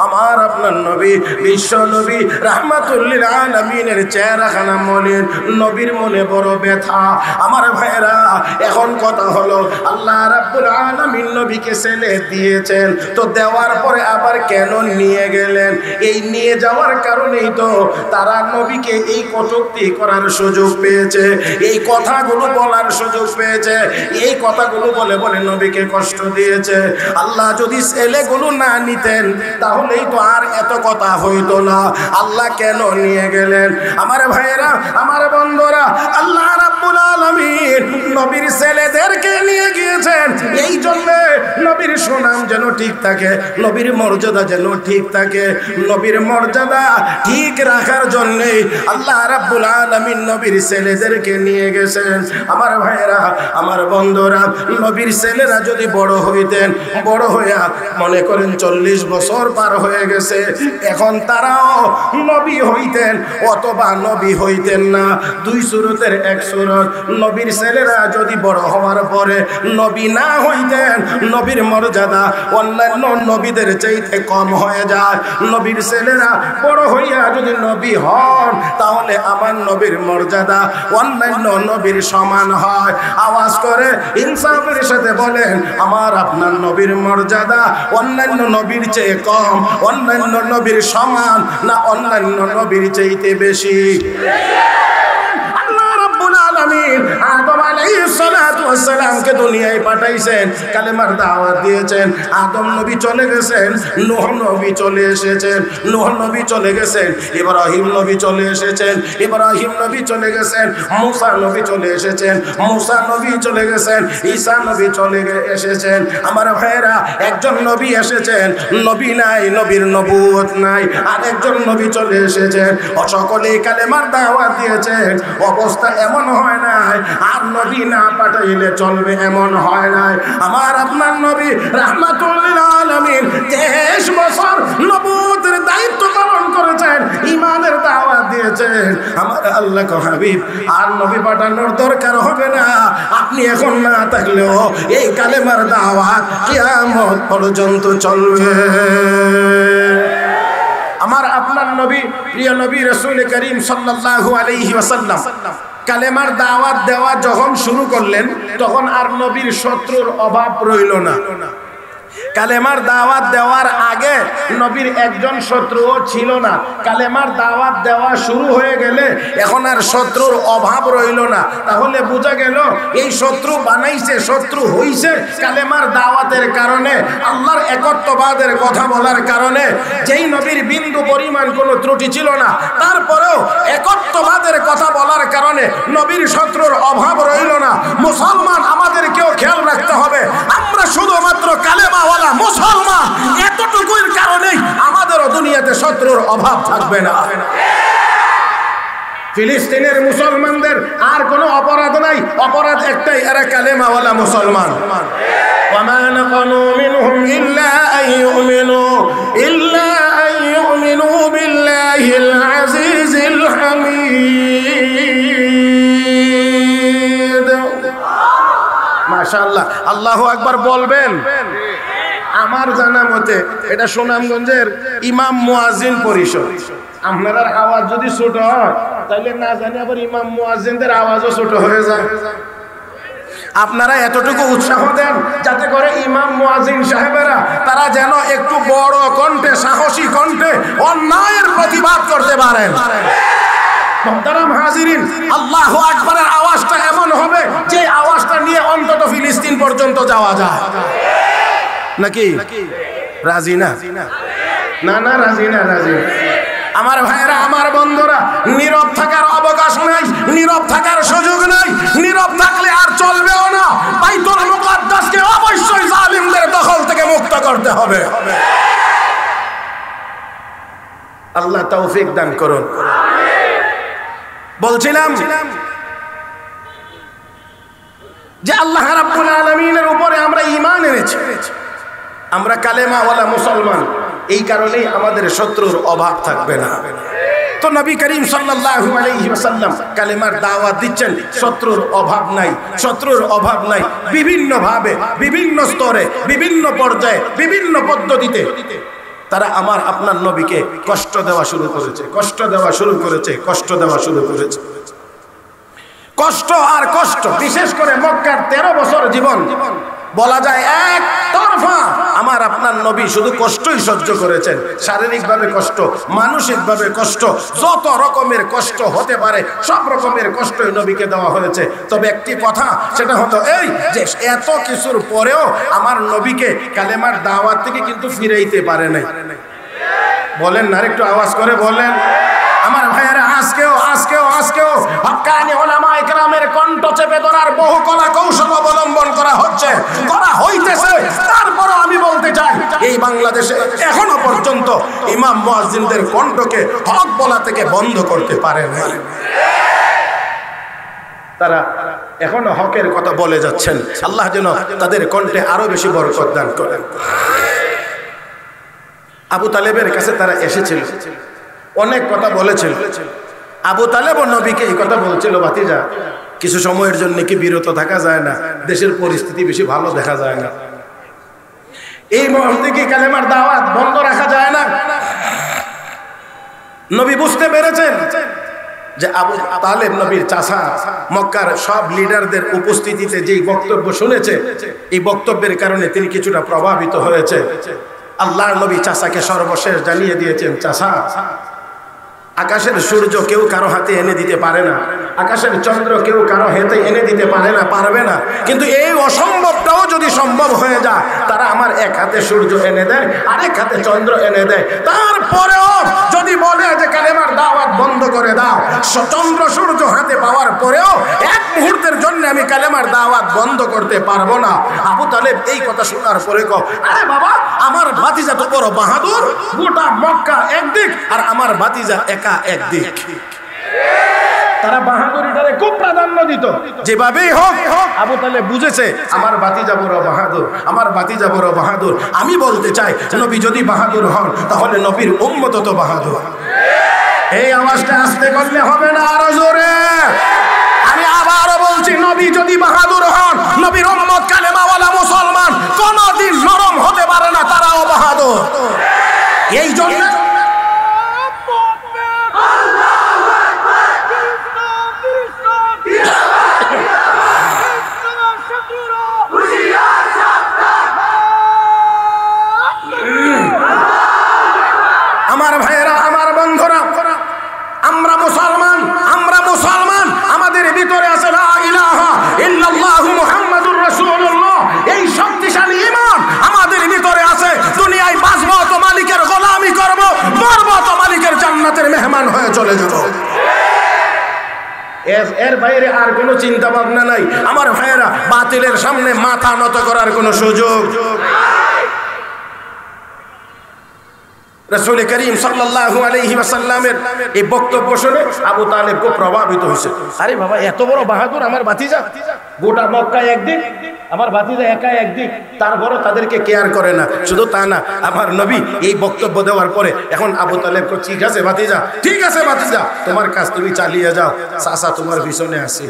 আমার আপনার নবী বিশ্ব নবী রাহমাতুল লিল আলামিনের চেহারাখানা মলিন, নবীর মনে বড় ব্যথা। আমার ভাইরা, এখন কথা হলো আল্লাহ রাব্বুল আলামিন নবীকে ছেলে দিয়েছেন, তো দেওয়ার পরে আবার কেন নিয়ে গেলেন? এই নিয়ে যাওয়ার কারণেই তো তারা নবীকে এই কটূক্তি করার সুযোগ পেয়েছে, এই কথাগুলো বলার সুযোগ পেয়েছে, এই কথাগুলো বলে বলে নবীকে কষ্ট দিয়েছে। আল্লাহ যদি ছেলেগুলো না নিতেন তাহলেই তো আর এত কথা হইতো না। আল্লাহ কেন নিয়ে গেলেন? আমার ভাইয়েরা, আমার বন্ধুরা, আল্লাহ রাব্বুল আলামিন নবীর ছেলেদেরকে নিয়ে গিয়েছেন এই জন্য নবীর সুনাম যেন ঠিক থাকে, নবীর মর্যাদা যেন ঠিক থাকে। নবীর মর্যাদা ঠিক রাখার জন্যে আল্লাহ রাব্বুল আলামিন নবীর ছেলেদেরকে নিয়ে গেছেন। আমার ভাইয়েরা, আমার বন্ধুরা, নবীর ছেলেরা যদি বড় হইতেন, বড় হইয়া মনে করেন 40 বছর পার হয়ে গেছে, এখন তারাও নবী হইতেন অথবা নবী হইতেন না। দুই সুরতের এক সুরত। নবীর ছেলেরা যদি বড় হওয়ার পরে নবী না হইতেন, নবীর মর্যাদা অন্যান্য নবীদের চাইতে কম হয়ে যায়। নবীর ছেলেরা বড় হইয়া যদি নবী হন তাহলে আমার নবীর মর্যাদা অন্যান্য নবীর সমান হয়। আওয়াজ করে ইনসাফের সাথে বলেন, আমার আপনার নবীর মর্যাদা অন্যান্য নবীর চেয়ে কম, অন্যান্য নবীর সমান, না অন্যান্য নবীর চাইতে বেশি? আদম আলাইহিস সালাতু ওয়াস সালামকে দুনিয়ায় পাঠাইছেন, কালেমার দাওয়াত দিয়েছেন। আদম নবী চলে গেছেন, নূহ নবী চলে এসেছেন, নূহ নবী চলে গেছেন, ইব্রাহিম নবী চলে এসেছেন, ইব্রাহিম নবী চলে গেছেন, মুসা নবী চলে এসেছেন, মুসা নবী চলে গেছেন, ঈসা নবী চলে এসেছেন। আমার ভাইয়েরা, একজন নবী এসেছেন, নবী নাই, নবীর নবুয়ত নাই, আর একজন নবী চলে এসেছেন। সকলেই কালেমার দাওয়াত দিয়েছেন। অবস্থা এমন হয় নাই আর নবী না পাঠাইলে চলবে এমন হয় নাই। আমার আপনার নবী রাহমাতুল লিল আলামিন 23 বছর নবুয়তের দায়িত্ব পালন করেছেন, ঈমানের দাওয়াত দিয়েছেন। আমার আল্লাহ কো হাবিব আর নবী পাঠানোর দরকার হবে না। আপনি এখন না থাকলেও এই কালেমার দাওয়াত কিয়ামত পর্যন্ত চলবে। আমার আপনার নবী, প্রিয় নবী রাসূল করিম সাল্লাল্লাহু আলাইহি ওয়াসাল্লাম কালেমার দাওয়াত দেওয়া যখন শুরু করলেন তখন আর নবীর শত্রুর অভাব রইল না। কালেমার দাওয়াত দেওয়ার আগে নবীর একজন শত্রুও ছিল না। কালেমার দাওয়াত দেওয়া শুরু হয়ে গেলে এখন আর শত্রুর অভাব রইল না। তাহলে বোঝা গেল এই শত্রু বানাইছে, শত্রু হইছে কালেমার দাওয়াতের কারণে, আল্লাহর একত্ববাদের কথা বলার কারণে। যেই নবীর বিন্দু পরিমাণ কোনো ত্রুটি ছিল না, তারপরেও একত্ববাদের কথা বলার কারণে নবীর শত্রুর অভাব রইল না। মুসলমান আমাদেরকেও খেয়াল রাখতে হবে, আমরা শুধুমাত্র কালেমাওয়ালা মুসলমান, এতটুকুর কারণেই আমাদেরও দুনিয়াতে শত্রুর অভাব থাকবে না। ফিলিস্তিনের মুসলমানদের আর কোনো অপরাধ নাই, অপরাধ একটাই, এরা কালেমাওয়ালা মুসলমান। ওয়ামা নাকানু মিনহুম ইল্লা আন ইউমিনু বিল্লাহিল আজিজিল হামিদ। মাশাআল্লাহ, আল্লাহু আকবার বলবেন। আমার জানা মতে এটা সুনামগঞ্জের ইমাম মুয়াজ্জিন পরিষদ। আপনার আওয়াজ যদি ছোট হয় তাহলে না জানি আবার ইমাম মুয়াজ্জিনদের আওয়াজও ছোট হয়ে যায়। আপনারা এতটুকু উৎসাহ দেন যাতে করে ইমাম মুয়াজ্জিন সাহেবেরা তারা যেন একটু বড় কণ্ঠে, সাহসী কণ্ঠে অন্যায়ের প্রতিবাদ করতে পারেন। মুহতারাম হাজিরিন, আল্লাহু আকবারের আওয়াজটা এমন হবে যে আওয়াজটা নিয়ে অন্তত ফিলিস্তিন পর্যন্ত যাওয়া যায়। নাকি রাজি না? না না, রাজি না, রাজি। আমার ভাইয়েরা, আমার বন্ধুরা, নীরব থাকার অবকাশ নাই, নীরব থাকার সুযোগ নাই। নীরব থাকলে আর চলবেও না। বাইতুল মুকাদ্দাসকে অবশ্যই জালিমদের দখল থেকে মুক্ত করতে হবে। আল্লাহ তৌফিক দান করুন। বলছিলাম যে আল্লাহ রাব্বুল আলামিনের উপরে আমরা ঈমান এনেছি, আমরা কালেমাওয়ালা মুসলমান। এই কারণেই আমাদের শত্রুর অভাব থাকবে না। তো নবী করিম সাল্লাল্লাহু আলাইহি ওয়াসাল্লাম কালেমার দাওয়াত দিচ্ছেন, শত্রুর অভাব নাই, শত্রুর অভাব নাই। বিভিন্ন ভাবে, বিভিন্ন স্তরে, বিভিন্ন পর্যায়ে, বিভিন্ন পদ্ধতিতে তারা আমার আপনার নবীকে কষ্ট দেওয়া শুরু করেছে, কষ্ট দেওয়া শুরু করেছে, কষ্ট দেওয়া শুরু করেছে। কষ্ট আর কষ্ট, বিশেষ করে মক্কার 13 বছর জীবন বলা যায় এক তরফা। আমার আপনার নবী শুধু কষ্টই সহ্য করেছেন, শারীরিকভাবে কষ্ট, মানসিকভাবে কষ্ট, যত রকমের কষ্ট হতে পারে সব রকমের কষ্টই নবীকে দেওয়া হয়েছে। তবে একটি কথা, সেটা হতো এই যে এত কিছুর পরেও আমার নবীকে কালেমার দাওয়াত থেকে কিন্তু ফিরাইতে পারে নাই। বলেন না, একটু আওয়াজ করে বলেন। আমার ভাইয়েরা, আজকেও হক্কানি উলামায়ে কেরামের কণ্ঠ চেপে ধরার বহু কলা কৌশল অবলম্বন করা হচ্ছে, করা হইতেছে। তারপরও আমি বলতে চাই, এই বাংলাদেশে এখনো পর্যন্ত ইমাম মুয়াজ্জিনদের কণ্ঠকে হক বলা থেকে বন্ধ করতে পারে না। তারা এখনো হকের কথা বলে যাচ্ছেন। আল্লাহ যেন তাদের কণ্ঠে আরো বেশি বরকত দান করেন। আবু তালেবের কাছে তারা এসেছিল, অনেক কথা বলেছিল। আবু তালেব ও নবীকে এই কথা বলছিল, ভাতিজা কিছু সময়ের জন্য কি বিরত থাকা যায় না? দেশের পরিস্থিতি বেশি ভালো দেখা যায় না, এই মুহূর্তে কি কালেমার দাওয়াত বন্ধ রাখা যায় না? নবী বুঝতে পেরেছেন যে আবু তালেব নবীর চাচা মক্কার সব লিডারদের উপস্থিতিতে যেই বক্তব্য শুনেছে, এই বক্তব্যের কারণে তিনি কিছুটা প্রভাবিত হয়েছে। আল্লাহর নবী চাচাকে সর্বশেষ জানিয়ে দিয়েছেন, চাচা আকাশের সূর্য কেউ কারো হাতে এনে দিতে পারে না, আকাশের চন্দ্র কেউ কারো হাতে এনে দিতে পারে না, পারবে না। কিন্তু এই অসম্ভবটাও যদি সম্ভব হয়ে যায়, তারা আমার এক হাতে সূর্য এনে দেয়, আরেক হাতে চন্দ্র এনে দেয়, তারপরেও যদি বলে যে কালেমার দাওয়াত বন্ধ করে দাও, চন্দ্র সূর্য হাতে পাওয়ার পরেও এক মুহূর্তের জন্য আমি কালেমার দাওয়াত বন্ধ করতে পারবো না। আবু তালেব এই কথা শোনার পরে কও, আরে বাবা, আমার ভাতিজা তো বড় বাহাদুর, গোটা মক্কা একদিক আর আমার ভাতিজা একা একদিক। তারা বাহাদুরিটারে খুব প্রাধান্য দিত, যেভাবেই হোক। আবু তালেব বুঝেছে আমার ভাতিজা বড় বাহাদুর, আমার ভাতিজা বড় বাহাদুর। আমি বলতে চাই, নবী যদি বাহাদুর হন তাহলে নবীর উম্মত তো বাহাদুর। এই আওয়াজটা আস্তে করলে হবে না, আরো জোরে। আমি আবারও বলছি, নবী যদি বাহাদুর হন, নবীর উম্মত কালেমাওয়ালা মুসলমান কোনদিন নরম হতে পারে না, তারাও বাহাদুর। এই জন্য আমার ভাইয়েরা, আমার বন্ধুরা, আমরা মুসলমান, আমরা মুসলমান। আমাদের ভিতরে আছে লা ইলাহা ইল্লাল্লাহু মুহাম্মাদুর রাসূলুল্লাহ, এই শক্তিশালী ঈমান আমাদের ভিতরে আছে। দুনিয়ায় বাঁচবো তো মালিকের গোলামি করব, মরবো তো মালিকের জান্নাতের মেহমান হয়ে চলে যাব। এর বাইরে আর কোনো চিন্তা ভাবনা নাই। আমার ভাইয়েরা, বাতিলের সামনে মাথা নত করার কোনো সুযোগ নাই। রাসূল করিম সাল্লাল্লাহু আলাইহি ওয়াসাল্লামের এই বক্তব্য শুনে আবু তালেব খুব প্রভাবিত হয়েছে। আরে বাবা, এত বড় বাহাদুর আমার ভাতিজা, গোটা মক্কা একদিক, আমার ভাতিজা একা একদিক, তারপরও তাদেরকে কেয়ার করে না। শুধু তা না, আমার নবী এই বক্তব্য দেওয়ার পরে এখন আবু তালেব কো, ঠিক আছে ভাতিজা, ঠিক আছে ভাতিজা, তোমার কাজ তুমি চালিয়ে যাও, চাচা তোমার পিছনে আছে।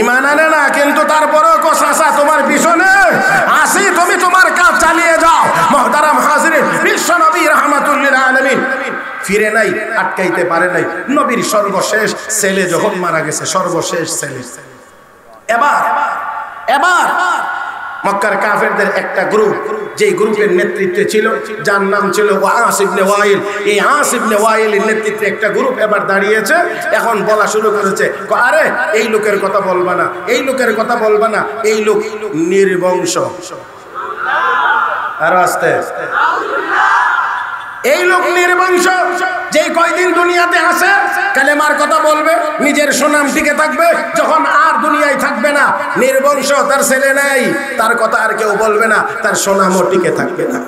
ঈমান আনে না, কিন্তু তারপরেও কো, চাচা তোমার পিছনে আসি, তুমি তোমার কাজ চালিয়ে যাও। মুহতারাম হাজিরিন, বিশ্ব নবী রাহমাতুল লিল আলামিন ফিরে নাই, আটকাইতে পারে নাই। নবীর সর্বশেষ ছেলে যখন মারা গেছে, সর্বশেষ ছেলে, এবার মক্কার কাফেরদের একটা গ্রুপ, যেই গ্রুপের নেতৃত্বে ছিল, যার নাম ছিল আস ইবনে ওয়াইল, এই আস ইবনে ওয়াইলের নেতৃত্বে একটা গ্রুপ এবার দাঁড়িয়েছে। এখন বলা শুরু করেছে, আরে এই লোকের কথা বলবা না, এই লোকের কথা বলবা না, এই লোক নির্বংশ। আর আস্তে এই লোক নির্বংশ, যে কয়দিন দুনিয়াতে আছে কালেমার কথা বলবে, নিজের সুনাম টিকে থাকবে, যখন আর দুনিয়ায় থাকবে না, নির্বংশ, তার ছেলে নাই, তার কথা আর কেউ বলবে না, তার সুনামও টিকে থাকবে না।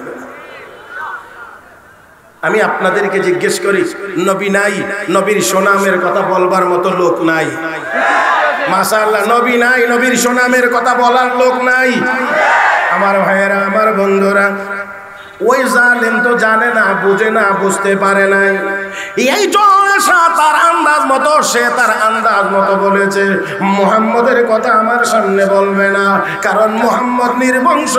আমি আপনাদেরকে জিজ্ঞেস করি, নবী নাই, নবীর সুনামের কথা বলবার মতো লোক নাই। মাশাআল্লাহ, নবী নাই, নবীর সুনামের কথা বলার লোক নাই। আমার ভাইয়েরা, আমার বন্ধুরা, ওই জালেম তো জানে না, বুঝে না, বুঝতে পারে নাই। এই জন্য তার আন্দাজ মতো সে তার আন্দাজ মতো বলেছে মুহাম্মদের কথা আমার সামনে বলবে না, কারণ মুহাম্মদ নির্বংশ।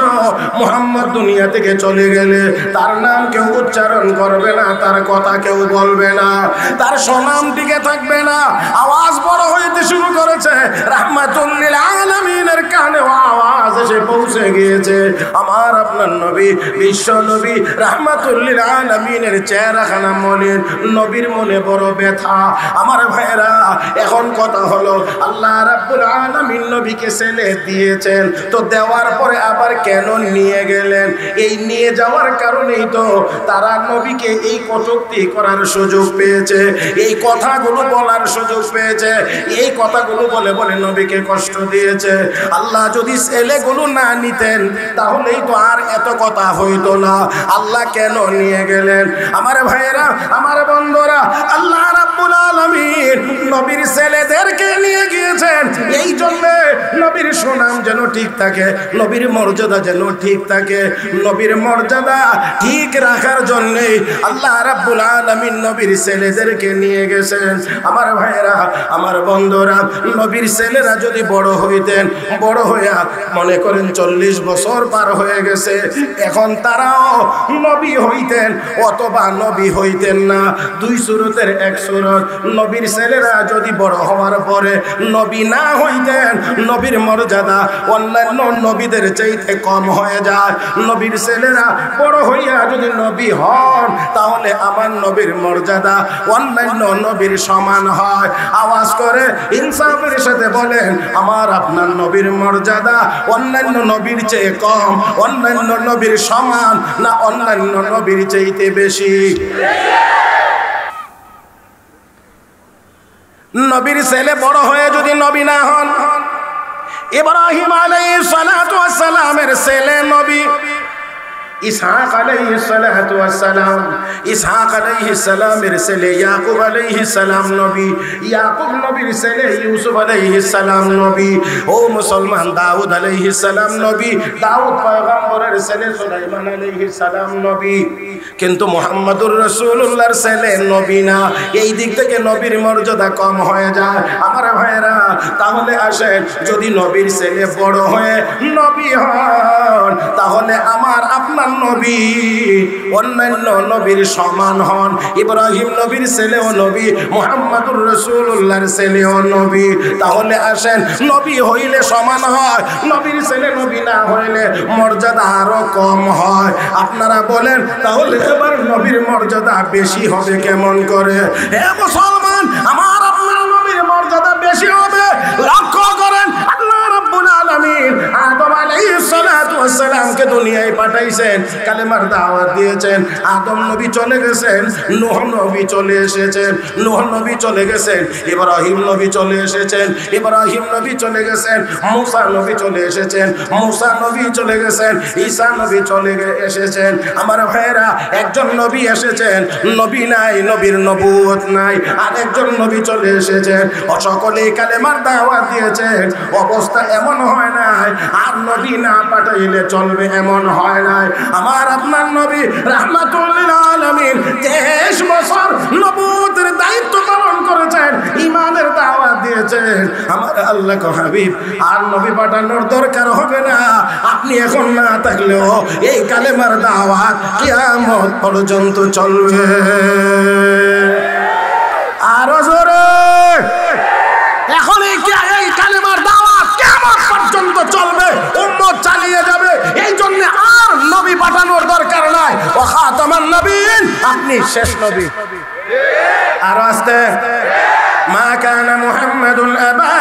মুহাম্মদ দুনিয়া থেকে চলে গেলে তার নাম কেউ উচ্চারণ করবে না, তার কথা কেউ বলবে না, তার সুনাম টিকে থাকবে না। আওয়াজ বড় হইতে শুরু করেছে, রাহমাতুল লিল আলামিনের কানে আওয়াজ এসে পৌঁছে গিয়েছে। আমার আপনার নবী, বিশ্ব নবী, রাহমাতুল লিল আলামিনের চেহারাখানা মলিন, নবীর মনে বড় ব্যথা। আমার ভাইরা, এখন কথা হলো আল্লাহ রাব্বুল আলামিন নবীকে ছেলে দিয়েছেন, তো দেওয়ার পরে আবার কেন নিয়ে গেলেন? এই নিয়ে যাওয়ার কারণেই তো তারা নবীকে এই কটূক্তি করার সুযোগ পেয়েছে, এই কথাগুলো বলার সুযোগ পেয়েছে, এই কথাগুলো বলে বলে নবীকে কষ্ট দিয়েছে। আল্লাহ যদি ছেলেগুলো না নিতেন তাহলেই তো আর এত কথা হইতো না। আল্লাহ কেন নিয়ে গেলেন? আমার ভাইরা, আমার বন্ধুরা, আল্লাহ রাব্বুল আলামিন নবীর ছেলেদেরকে নিয়ে গিয়েছেন এই জন্য নবীর সুনাম যেন ঠিক থাকে, নবীর মর্যাদা যেন ঠিক থাকে। নবীর মর্যাদা ঠিক রাখার জন্যে আল্লাহ রাব্বুল আলামিন নবীর ছেলেদেরকে নিয়ে গেছেন। আমার ভাইরা, আমার বন্ধুরা, নবীর ছেলেরা যদি বড় হইতেন, বড় হইয়া মনে করেন 40 বছর পার হয়ে গেছে, এখন তারাও নবী হইতেন অথবা নবী হইতেন না। দুই সুরতের এক সুরত। নবীর ছেলেরা যদি বড় হওয়ার পরে নবী না হইতেন, নবীর মর্যাদা অন্যান্য নবীদের চাইতে কম হয়ে যায়। নবীর ছেলেরা বড় হইয়া যদি নবী হন তাহলে আমার নবীর মর্যাদা অন্যান্য নবীর সমান হয়। আওয়াজ করে ইনসাফের সাথে বলেন, আমার আপনার নবীর মর্যাদা অন্যান্য নবীর চেয়ে কম, অন্যান্য নবীর সমান, না অন্যান্য নবীর চাইতে বেশি? নবীর ছেলে বড় হয়ে যদি নবী না হন, ইব্রাহিম আলাইহিস সালাতু ওয়াস সালামের ছেলে নবী, ইসহাক আলাইহিস সালাতু ওয়াস সালাম, ইসহাক আলাইহিস সালামের ছেলে ইয়াকুব আলাইহিস সালাম নবী, ইয়াকুব নবীর ছেলে ইউসুফ আলাইহিস সালাম নবী। ও মুসলমান, দাউদ আলাইহিস সালাম নবী, দাউদ পয়গম্বরের ছেলে সুলাইমান আলাইহিস সালাম নবী। কিন্তু মুহাম্মদুর রাসূলুল্লাহর ছেলে নবী না। এই দিক থেকে নবীর মর্যাদা কম হয়ে যায়। আমার ভাইরা, তাহলে আসেন, যদি নবীর ছেলে বড় হয়ে নবী হন তাহলে আমার আপনার নবী অন্যান্য নবীর সমান হন। ইব্রাহিম নবীর ছেলেও নবী, মুহাম্মদুর রাসূলুল্লাহর ছেলেও নবী। তাহলে আসেন, নবী হইলে সমান হয়, নবীর ছেলে নবী না হইলে মর্যাদা আরো কম হয়। আপনারা বলেন তাহলে এবার নবীর মর্যাদা বেশি হবে কেমন করে? হে মুসলমান, আমার আপনার নবীর মর্যাদা বেশি হবে। লক্ষ্য করেন, আল্লাহ রাব্বুল আলামিন আদম আলাইহিস সালাতু ওয়াস সালামকে দুনিয়ায় পাঠাইছেন, কালেমার দাওয়াত দিয়েছেন। আদম নবী চলে গেছেন, নূহ নবী চলে এসেছেন, নূহ নবী চলে গেছেন, ইব্রাহিম নবী চলে এসেছেন, ইব্রাহিম নবী চলে গেছেন, মুসা নবী চলে এসেছেন, মুসা নবী চলে গেছেন, ঈসা নবী চলে এসেছেন। আমার ভাইরা, একজন নবী এসেছেন, নবী নাই, নবীর নবুয়ত নাই, আরেকজন নবী চলে এসেছেন, সকলেই কালেমার দাওয়াত দিয়েছেন। অবস্থা এমন হয় নাই আর নবী না পাঠাইলে চলবে এমন হয় নাই। আমার আপনার নবী রাহমাতুল লিল আলামিন 23 বছর নবুয়তের দায়িত্ব পালন করেছেন, ঈমানের দাওয়াত দিয়েছেন। আমার আল্লাহ হাবিব আর নবী পাঠানোর দরকার হবে না। আপনি এখন না থাকলেও এই কালেমার দাওয়াত কিয়ামত পর্যন্ত চলবে। আরো জোরে, এখন এই কালেমার দাওয়াত কিয়ামত পর্যন্ত চলবে, উম্মত চালিয়ে যাবে। এই জন্য আর নবী পাঠানোর দরকার নাই। ওয়া খাতামান নবীন, আপনি শেষ নবী। আরো আস্তে, মা কানা মুহাম্মাদুন আবা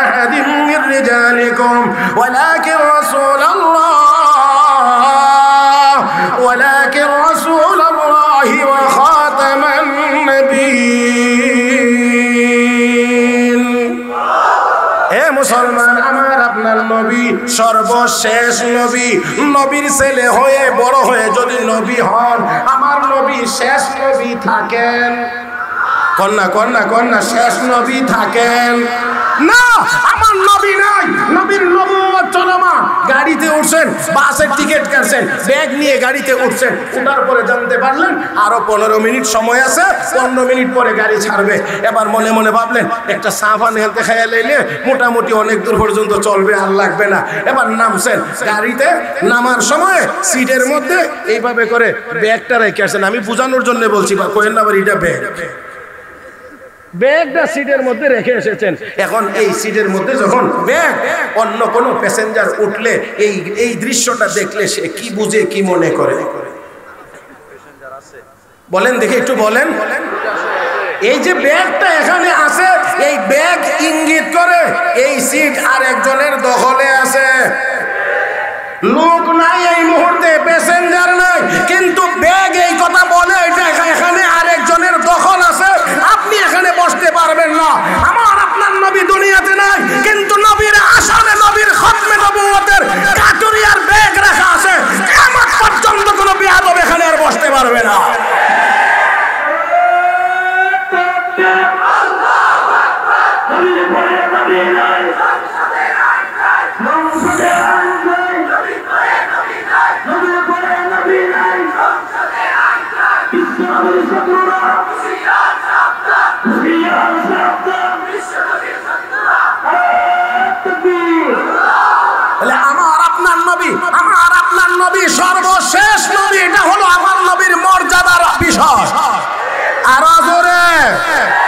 আহাদিন মির রিজালিকুম ওয়ালাকিন রাসূলুল্লাহ, ওয়ালাকিন রাসূলুল্লাহ ওয়া খাতামান নবীন। হে মুসলমান, আমার আপনার নবী সর্বশেষ নবী। নবীর ছেলে হয়ে বড় হয়ে যদি নবী হন, আমার নবী শেষ নবী থাকেন। কন্যা শেষ নবী থাকেন না, আমার নবী নাই, নবীর নবুয়ত চলমান। গাড়িতে উঠছেন, বাসের টিকিট কাটছেন, ব্যাগ নিয়ে গাড়িতে উঠছেন, ওঠার পরে জানতে পারলেন আরো 15 মিনিট সময় আছে, 15 মিনিট পরে গাড়ি ছাড়বে। এবার মনে মনে ভাবলেন একটা সাফা নেলতে খাইয়া লাইলে মোটামুটি অনেক দূর পর্যন্ত চলবে, আর লাগবে না। এবার নামছেন, গাড়িতে নামার সময় সিটের মধ্যে এইভাবে করে ব্যাগটা রেখে আসছেন। আমি বোঝানোর জন্য বলছি, বা কোয়েন না এটা ব্যাগটা সিটের মধ্যে রেখে এসেছেন। এখন এই সিটের মধ্যে যখন ব্যাগ, অন্য কোনো প্যাসেঞ্জার উঠলে এই দৃশ্যটা দেখলে সে কি বুঝে, কি মনে করে বলেন দেখি, একটু বলেন। এই যে ব্যাগটা এখানে আছে, এই ব্যাগ ইঙ্গিত করে এই সিট আর একজনের দখলে আছে। লোক নাই এই মুহূর্তে, প্যাসেঞ্জার নাই, কিন্তু ব্যাগ এই কথা বলে এটা এখানে আরেকজনের দখল আছে, আপনি এখানে বসতে পারবেন না। আমার আপনার নবী দুনিয়াতে নাই, কিন্তু নবীর আসনে, নবীর খতমে নবুয়তের কাটুরিয়ার ব্যাগ রাখা আছে। কিয়ামত পর্যন্ত কোনো বেয়াদব এখানে আর বসতে পারবে না। আমার আপনার নবী সর্বশেষ নবী, এটা হলো আমার নবীর মর্যাদার বিষয়। আরো জোরে,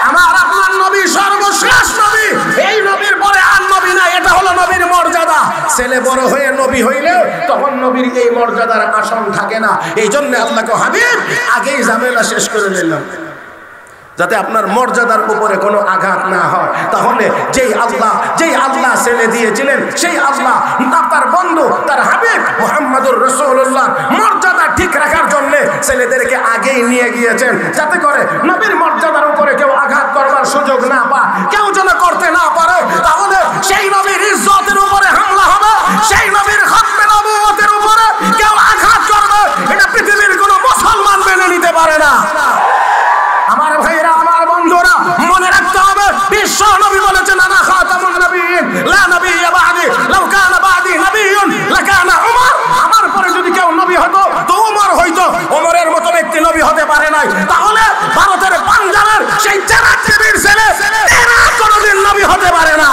আমার আপনার নবী সর্বশেষ নবী, এই নবীর পরে আর নবী নাই, এটা হলো নবীর মর্যাদা। ছেলে বড় হয়ে নবী হইলে তখন নবীর এই মর্যাদার আসন থাকে না। এই জন্য আল্লাহকে হাবিব আগেই ঝামেলা শেষ করে নিলাম, যাতে আপনার মর্যাদার উপরে কোনো আঘাত না হয়। তাহলে যেই আল্লাহ ছেলে দিয়েছিলেন, সেই আল্লাহ তার বন্ধু, তার হাবিব মুহাম্মদুর রাসূলুল্লাহ মর্যাদা ঠিক রাখার জন্য ছেলেদেরকে আগেই নিয়ে গিয়েছেন, যাতে করে নবীর মর্যাদার উপরে কেউ আঘাত করবার সুযোগ না পায়, কেউ যেন করতে না পারে। তাহলে সেই নবীর ইজ্জতের উপরে হামলা হবে, সেই নবীর খতমে নবুয়তের উপরে কেউ আঘাত করবে, এটা পৃথিবীর কোনো মুসলমান মেনে নিতে পারে না। আমার ভাইরা, আমার বন্ধুরা, মনে রাখতে হবে, বিশ্ব নবী বলেছেন আনা খাতামুন নবিয়্যিন লা নবিয়্যা বা'দি, লাউ কানা বা'দি নবিয়্যুন লাকানা উমর। আমার পরে যদি কেউ নবী হতো তো উমর হইতো। উমরের মতো ব্যক্তি নবী হতে পারে নাই। তাহলে ভারতের পাঞ্জাবের সেই চেরাগ টিভির ছেলে এরা কোনোদিন নবী হতে পারে না।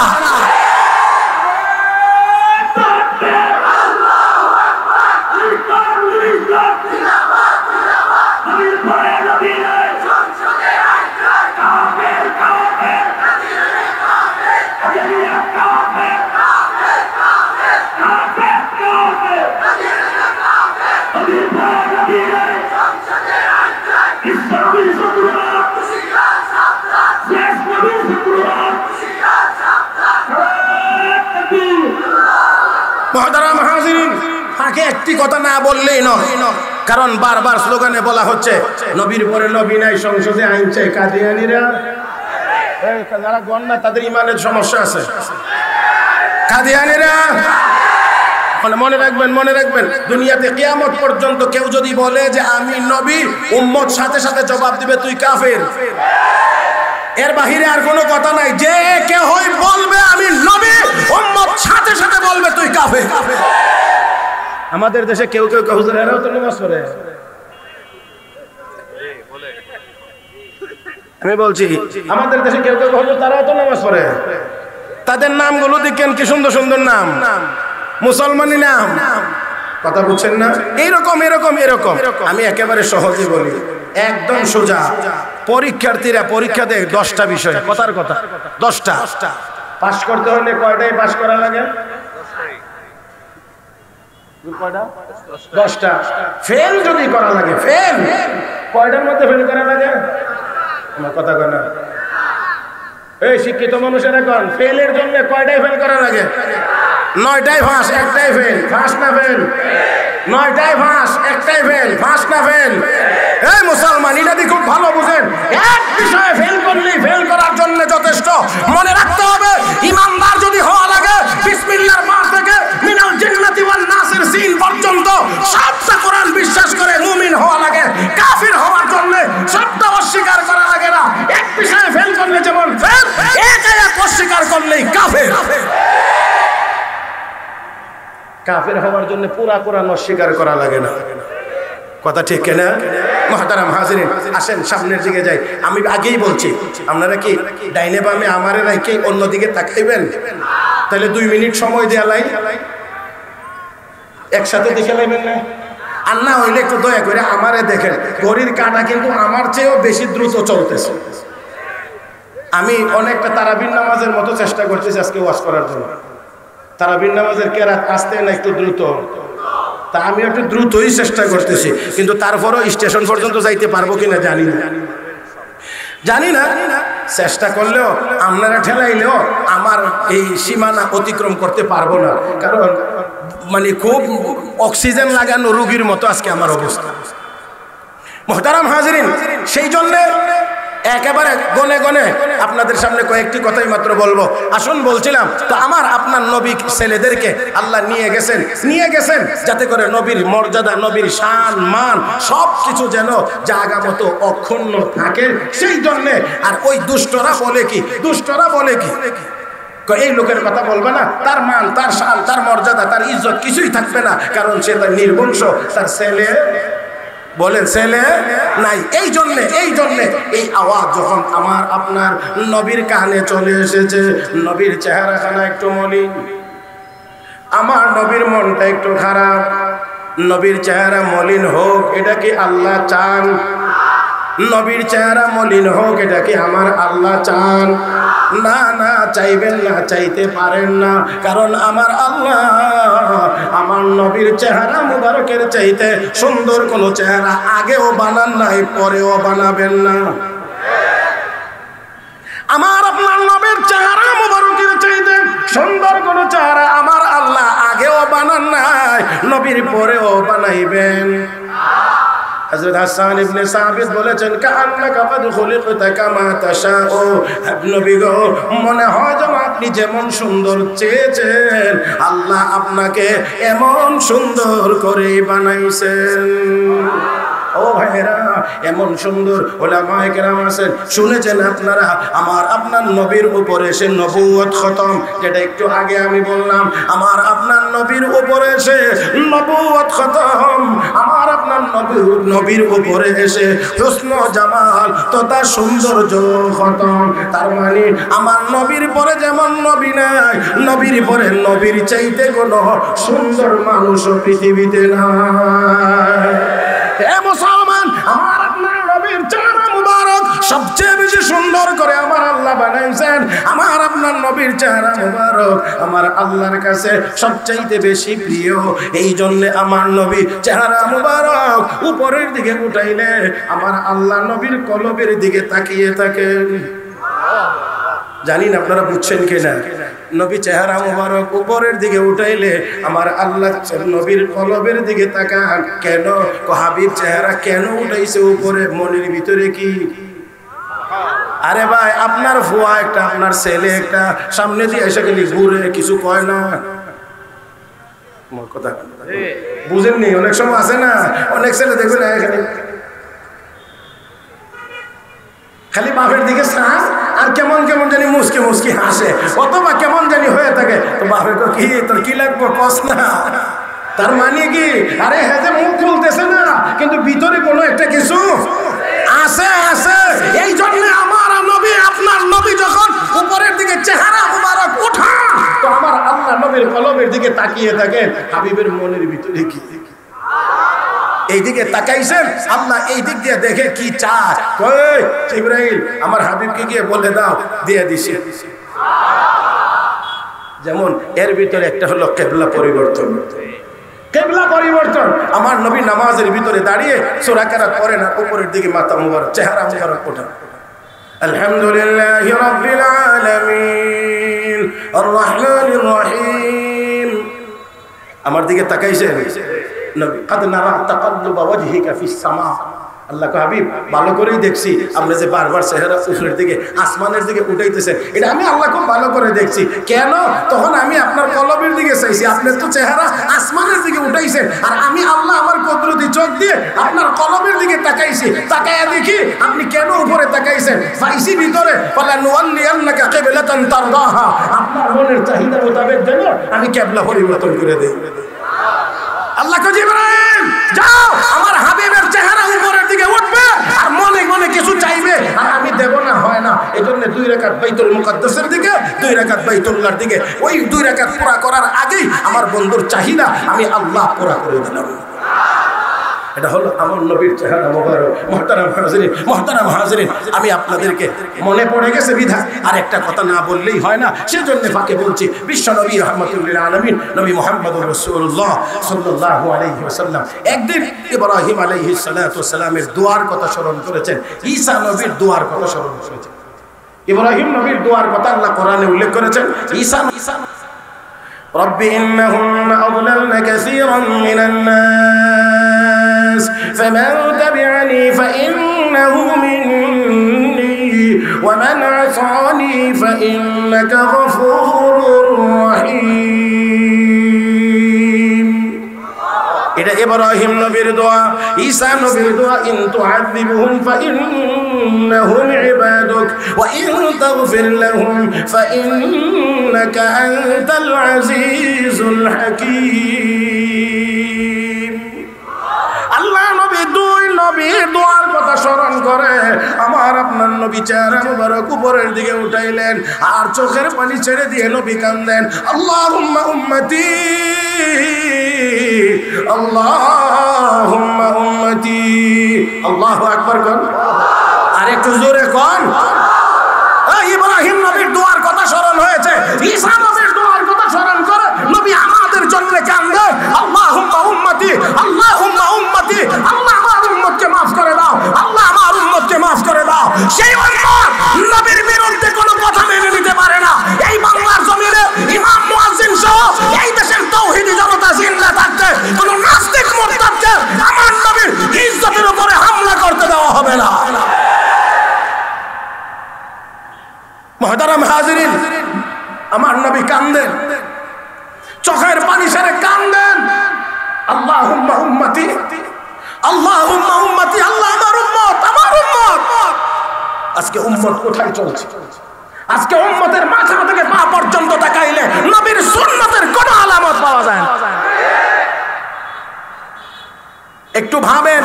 মুহতারাম হাজিরিন, তাকে একটি কথা না বললেই নয়, কারণ বারবার স্লোগানে বলা হচ্ছে নবীর পরে নবী নাই, সংসদে আইন চাই। কাদিয়ানীরা যারা গণনা, তাদের ইমানের সমস্যা আছে। কাদিয়ানীরা মনে রাখবেন, দুনিয়াতে কিয়ামত পর্যন্ত কেউ যদি বলে যে আমি নবী, উম্মত সাথে সাথে জবাব দিবে তুই কাফের। এর বাহিরে আর কোনো কথা নাই। যে কেউ বলবে আমি নবী, উম্মত সাথে সাথে বলবে তুই কাফের। আমাদের দেশে কেউ হুজুর এরাও তো নামাজ পড়ে। আমি বলছি আমাদের দেশে কেউ হুজুর তারাও তো নামাজ পড়ে। তাদের নামগুলো দেখেন কি সুন্দর সুন্দর নাম, মুসলমানি নাম। কথা বুঝছেন না? এরকম। আমি একেবারে সহজে বলি, একদম সোজা। পরীক্ষার্থীরা পরীক্ষা দেয় 10টা বিষয়। কথার কথা 10টা। পাস করতে হলে কয়টাই পাস করা লাগে? 10টা। ফেল যদি করা লাগে, ফেল কয়টার মধ্যে ফেল করা লাগে? আমার কথা কয় না। এই শিক্ষিত মানুষেরা কোন ফেলের জন্য কয়টাই ফেল করা লাগে? 9টাই পাস, একটাই ফেল। পাস না ফেল? 9টাই পাস, একটাই ফেল। পাস না ফেল? এই মুসলমান, এটা দিয়ে খুব ভালো বুঝেন, এক বিষয়ে ফেল করলেই ফেল করার জন্য যথেষ্ট। মনে রাখতে হবে, ইমানদার যদি হওয়া লাগে, বিসমিল্লাহর পর থেকে মিনাল জিন্নাতি ওয়ান নাসির সিন পর্যন্ত সবটা কোরআন বিশ্বাস করে মুমিন হওয়া লাগে। কাফির হওয়ার জন্য সবটা অস্বীকার করা লাগে না। এক বিষয়ে কাফের হওয়ার জন্য পুরা কোরআন অস্বীকার করা লাগে না। কথা ঠিক কিনা মুহতারাম হাজিরিন? আসেন সামনের দিকে যাই। আমি আগেই বলছি, আপনারা কি ডাইনে বামে আমারে রাখে অন্যদিকে তাকাইবেন? তাহলে 2 মিনিট সময় দেয়া লাই, একসাথে দেখে লাইবেন না? আর না হইলে একটু দয়া করে আমারে দেখেন, ঘড়ির কাঁটা কিন্তু আমার চেয়েও বেশি দ্রুত চলতেছে। আমি অনেকটা তারাবির নামাজের মতো চেষ্টা করতেছি আজকে ওয়াজ করার জন্য। তারাবির নামাজের কেরাত আসতে না একটু দ্রুত, তা আমি একটু দ্রুতই চেষ্টা করতেছি, কিন্তু তারপরও স্টেশন পর্যন্ত যাইতে পারবো কিনা জানি না। চেষ্টা করলেও আপনারা ঠেলাইলেও আমার এই সীমানা অতিক্রম করতে পারবো না, কারণ মানে খুব অক্সিজেন লাগানো রোগীর মতো আজকে আমার অবস্থা। মুহতারাম হাজিরিন, সেই জন্য একেবারে গনে গনে আপনাদের সামনে কয়েকটি কথাই মাত্র বলবো। আসুন বলছিলাম তো, আমার আপনার নবী ছেলেদেরকে আল্লাহ নিয়ে গেছেন যাতে করে নবীর মর্যাদা, নবীর শান মান সব কিছু যেন জায়গা মতো অক্ষুণ্ণ থাকে, সেই জন্যে। আর ওই দুষ্টরা বলে কি এই লোকের কথা বলবে না, তার মান, তার শান, তার মর্যাদা, তার ইজ্জত কিছুই থাকবে না, কারণ সে তার নির্বংশ, তার ছেলে বলেন ছেলে নাই। এই জন্যে এই আওয়াজ যখন আমার আপনার নবীর কানে চলে এসেছে, নবীর চেহারাখানা একটু মলিন, আমার নবীর মনটা একটু খারাপ, নবীর চেহারা মলিন হোক এটা কি আল্লাহ চান? নবীর চেহারা মলিন হোক এটা কি আমার আল্লাহ চান? না, চাইবেন না, চাইতে পারেন না, কারণ আমার আল্লাহ আমার নবীর চেহারা মুবারকের চাইতে সুন্দর কোন চেহারা আগেও বানান নাই, পরেও বানাবেন না। আমার আপনার নবীর চেহারা মুবারকের চাইতে সুন্দর কোন চেহারা আমার আল্লাহ আগেও বানান নাই, নবীর পরেও বানাইবেন। হযরত হাসান ইবনে সাবিত বলেছেন, কাআন্নাকা কাদ খুলিকতা কামা তাশাউ, নবী গো মনে হয় যেন আপনি যেমন সুন্দর চেয়েছেন আল্লাহ আপনাকে এমন সুন্দর করেই বানাইছেন। ও ভাইরা, এমন সুন্দর উলামায়ে কেরাম আছেন, শুনেছেন আপনারা আমার আপনার নবীর উপরে সে নবুয়ত খতম, যেটা একটু আগে আমি বললাম, আমার আপনার নবীর উপরে এসে নবুয়ত খতম, আমার আপনার নবীর উপরে এসে হুসন জামাল তথা সৌন্দর্য খতম। তার মানে আমার নবীর পরে যেমন নবী নাই, নবীর পরে নবীর চাইতে কোনো সুন্দর মানুষ পৃথিবীতে নাই। হে মুসলমান, আমার আপনার নবীর চেহারা মুবারক সবচেয়ে বেশি সুন্দর করে আমার আল্লাহ বানাইছেন। আমার আপনার নবীর চেহারা মুবারক আমার আল্লাহর কাছে সবচাইতে বেশি প্রিয়, এই জন্য আমার নবী চেহারা মুবারক উপরের দিকে উঠাইলে আমার আল্লাহ নবীর কলবের দিকে তাকিয়ে থাকেন। জানি না আপনারা বুঝছেন কিনা, নবী চেহারা মুবারক উপরের দিকে উঠাইলে আমার আল্লাহ নবীর কলবের দিকে তাকান। কেন? হাবিব চেহারা কেন উঠাইছে উপরে? মনের ভিতরে কি? আরে ভাই, আপনার ফুয়া একটা, আপনার ছেলে একটা সামনে দিয়ে এসে গেলি ঘুরে কিছু কয় না, কথা বুঝেননি? অনেক সময় আছে না, অনেক ছেলে দেখবেন এখানে খালি বাপের দিকে শ্বাস আর কেমন কেমন জানি মুসকি মুসকি হাসে, অথবা কেমন জানি হয়ে থাকে, তো বাপের কি তোর কি লাগবো কস না। তার মানে কি? আরে হ্যাঁ, যে মুখ খুলতেছে না কিন্তু ভিতরে কোনো একটা কিছু আছে। এই জন্য আমার নবী, আপনার নবী যখন উপরের দিকে চেহারা মুবারক উঠা, তো আমার আল্লাহ নবীর কলবের দিকে তাকিয়ে থাকেন হাবিবের মনের ভিতরে কি। এইদিকে তাকাইছেন আল্লাহ, এই দিক দিয়ে দেখে কি চায়। কই জিবরাইল, আমার হাবিবকে গিয়ে বলে দাও, দিয়ে দিছে। যেমন এর ভিতরে একটা হলো কিবলা পরিবর্তন। আমার নবী নামাজের ভিতরে দাঁড়িয়ে সূরা কিরাত পড়েন আর উপরের দিকে মাথা মুবারক, চেহারা মুবারক ওঠা। আলহামদুলিল্লাহি রাব্বিল আলামিন আর রহমানির রহিম। আমার দিকে তাকাইছেন নবী, قد نرى تقلب وجهك في السماء। আল্লাহ কো হাবিব, ভালো করেই দেখছি আপনি যে বারবার চেহারা উপরের দিকে আসমানের দিকে উঠাইতেছেন, এটা আমি আল্লাহ খুব ভালো করে দেখছি। কেন? তখন আমি আপনার কলবের দিকে চাইছি, আপনার তো চেহারা আসমানের দিকে উঠাইছেন, আর আমি আল্লাহ আমার কুদরতি চোখ দিয়ে আপনার কলবের দিকে তাকাইছি। তাকায়া দেখি আপনি কেন উপরে তাকাইছেন, পাইছি ভিতরে বলা নুওয়াল্লিয়ান্নাকা কিবলাতান তারদাহা, আপনার মনের চাহিদা মোতাবেক যেন আমি কিবলা পরিবর্তন করে দেই। আল্লাহ কয় জিবরাইল যাও, আমার হাবিবের চেহারা উপরের দিকে উঠবে আর মনে মনে কিছু চাইবে, আর আমি দেব না, হয় না। এজন্য 2 রাকাত বাইতুল মুকাদ্দাসের দিকে, 2 রাকাত বাইতুল্লাহর দিকে, ওই 2 রাকাত পুরা করার আগেই আমার বন্ধুর চাহিদা আমি আল্লাহ পুরা করে দিলাম। এটা হলো আমার নবীর চেহারা মোবারক। মুহতারাম হাজিরিন, আমি আপনাদেরকে মনে পড়ে গেছে বিধা আর একটা কথা না বললেই হয় না, সেজন্য ফাঁকে বলছি। বিশ্ব নবী রাহমাতুল লিল আলামিন নবী মুহাম্মদুর রাসূলুল্লাহ সাল্লাল্লাহু আলাইহি ওয়াসাল্লাম একদিন ইব্রাহিম আলাইহিস সালাতু ওয়াস সালামের দোয়ার কথা স্মরণ করেছেন, ঈসা নবীর দোয়ার কথা স্মরণ করেছেন। ইব্রাহিম নবীর দোয়ার কথা আল্লাহ কোরআনে উল্লেখ করেছেন। ঈসা رب إنهن أضللن كثيرا من الناس فمن تبعني فإنه مني ومن عصاني فإنك غفور رحيم. এটা ইব্রাহিম নবীর দোয়া, ঈসা নবীর দোয়া। ইন তুআযিবহুম ফাইন্নাহুম ইবাদুক ওয়া ইন তাগফির লাহুম ফাইন্নাকা আনতাল আজিজুল হাকীম। আল্লাহ নবী 2 নবীর দোয়ার কথা স্মরণ করে আমার আপনার নবী চেহারা মুবারক উপরের দিকে উঠাইলেন আর চোখের পানি ছেড়ে দিয়ে নবী কাঁদেন, আল্লাহুম্মা উম্মতি আল্লাহুম্মা উম্মতি। আল্লাহু আকবার কোন, আর একটু জোরে কোন। ইব্রাহিম নবীর দোয়ার কথা স্মরণ হয়েছে, ঈসা নবীর দোয়ার কথা স্মরণ করে নবী আমাদের জন্য কাঁদে, আল্লাহুম্মা উম্মতি আল্লাহুম্মা উম্মতি। আল্লাহ আমার উম্মতকে maaf করে দাও, আল্লাহ আমার উম্মতকে maaf করে দাও। সেই উম্মত নবীর বিরুদ্ধে কোনো কথা মেনে নিতে পারে না। এই বাংলার জমিনে ইমাম মুয়াজ্জিন সহ এই দেশের তাওহীদি জনতা জিন্দা থাকতে কোনো নাস্তিক মুরতাদকে আমার নবীর ইজ্জতের উপরে হামলা করতে দেওয়া হবে না। মুহতারাম হাজিরিন, আমার নবী কাঁদেন, চোখের পানি ছেড়ে কাঁদেন, আল্লাহুম্মা উম্মতি আল্লাহুম্মা উম্মতি। আল্লাহ আমার উম্মত, আমার উম্মত। আজকে উম্মত কোথায় চলছে? আজকে উম্মতের মাথা থেকে পা পর্যন্ত তাকাইলে নবীর সুন্নতের কোনো আলামত পাওয়া যায় না। একটু ভাবেন,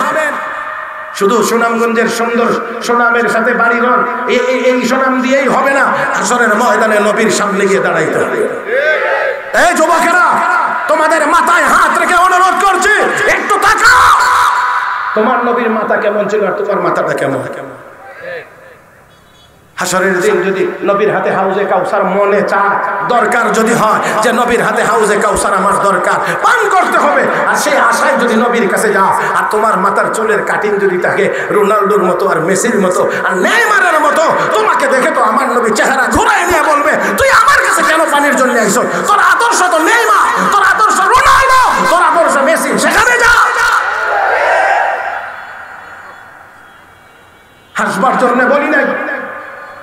শুধু সুনামগঞ্জের সুন্দর সুনামের সাথে বাড়িঘর এই সুনাম দিয়েই হবে না, হাসরের ময়দানে নবীর সামনে গিয়ে দাঁড়াইতে হবে। এই যুবকেরা, তোমাদের মাথায় হাত রেখে অনুরোধ করছি, একটু তাকাও। তোমার নবীর মাথা কেমন ছিল আর তোমার মাথাটা কেমন? হাসরের দিন যদি নবীর হাতে হাউজে কাউসার মনে চায়, দরকার যদি হয় যে নবীর হাতে হাউজে কাউসার আমার দরকার, পান করতে হবে, আর সেই আশায় যদি নবীর কাছে যাও আর তোমার মাথার চুলের কাটিং যদি থাকে রোনাল্ডোর মতো আর মেসির মতো আর নেইমারের মতো, তোমাকে দেখে তো আমার নবী চেহারা ঘুরাই নিয়ে বলবে, তুই আমার কাছে কেন পানির জন্য আইছো? তোর আদর্শ তো নেইমার, তোর আদর্শ রোনাল্ডো, তোর আদর্শ মেসি, সেখানে যা। হাসবার জন্য বলি নাই,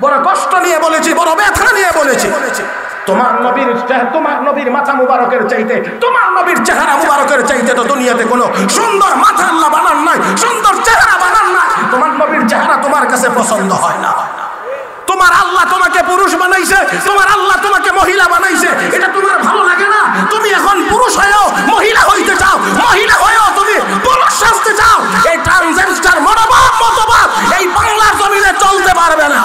বড় কষ্ট নিয়ে বলেছি, বড় ব্যথা নিয়ে বলেছি। তোমার নবীর মাথা মুবারকের চাইতে, তোমার নবীর চেহারা মুবারকের চাইতে তো দুনিয়াতে কোনো সুন্দর মাথা আল্লাহ বানান নাই, সুন্দর চেহারা বানান নাই। তোমার নবীর চেহারা তোমার কাছে পছন্দ হয় না। তোমার আল্লাহ তোমাকে পুরুষ বানাইছে, তোমার আল্লাহ তোমাকে মহিলা বানাইছে, এটা তোমার ভালো লাগে না? তুমি এখন পুরুষ হয়েও মহিলা হইতে চাও, মহিলা হয়েও তুমি পুরুষ সাজতে চাও। এই ট্রান্সজেন্ডার মতবাদ এই বাংলার জমিনে চলতে পারবে না।